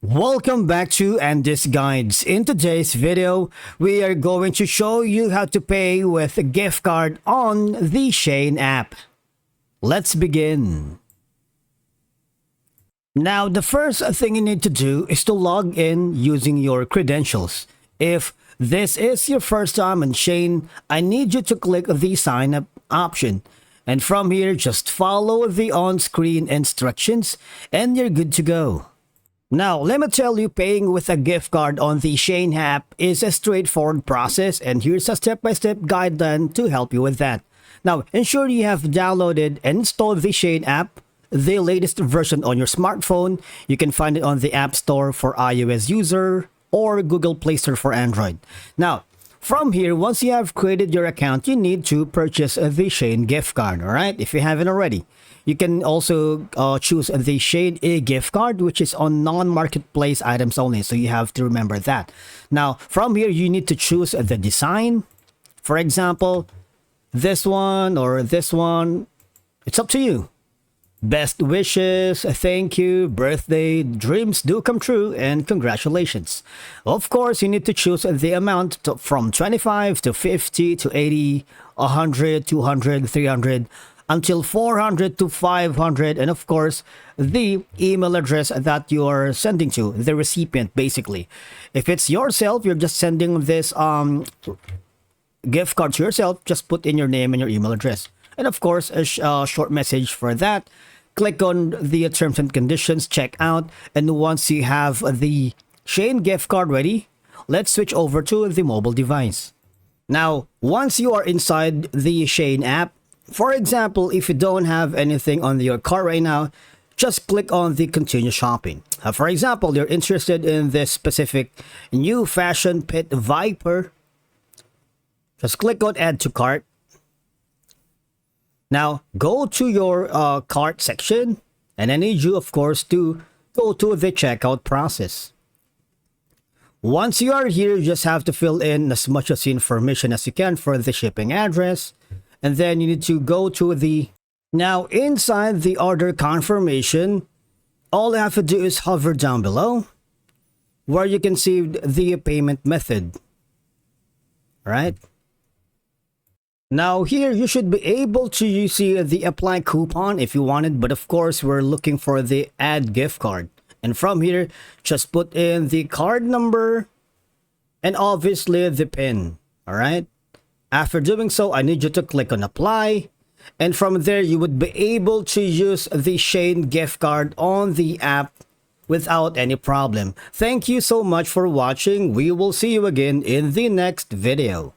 Welcome back to Andy's Guides. In today's video, we are going to show you how to pay with a gift card on the Shein app. Let's begin. Now, the first thing you need to do is to log in using your credentials. If this is your first time on Shein, I need you to click the sign up option. And from here, just follow the on-screen instructions and you're good to go. Now, let me tell you, paying with a gift card on the Shein app is a straightforward process, and here's a step-by-step guideline to help you with that. Now, ensure you have downloaded and installed the Shein app, the latest version on your smartphone. You can find it on the App Store for iOS user or Google Play Store for Android. Now, from here, once you have created your account, you need to purchase the Shein gift card, alright? If you haven't already. You can also choose the Shein gift card, which is on non-marketplace items only. So you have to remember that. Now, from here, you need to choose the design. For example, this one or this one. It's up to you. Best wishes, thank you, birthday, dreams do come true, and congratulations. Of course, you need to choose the amount from 25 to 50 to 80, 100, 200, 300, until 400 to 500, and of course the email address that you are sending to, the recipient basically. If it's yourself, you're just sending this gift card to yourself, just put in your name and your email address, and of course a short message for that. Click on the terms and conditions, check out, and once you have the Shein gift card ready, let's switch over to the mobile device. Now, once you are inside the Shein app, for example, if you don't have anything on your cart right now, just click on the continue shopping. For example, you're interested in this specific new fashion pit Viper. Just click on add to cart. Now, go to your cart section, and I need you, of course, to go to the checkout process. Once you are here, you just have to fill in as much as information as you can for the shipping address. And then you need to go to the... Now, inside the order confirmation, all you have to do is hover down below where you can see the payment method. Right? Now, here you should be able to see the apply coupon if you wanted, but of course, we're looking for the add gift card. And from here, just put in the card number and obviously the PIN. All right? After doing so, I need you to click on apply, and from there you would be able to use the Shein gift card on the app without any problem. Thank you so much for watching. We will see you again in the next video.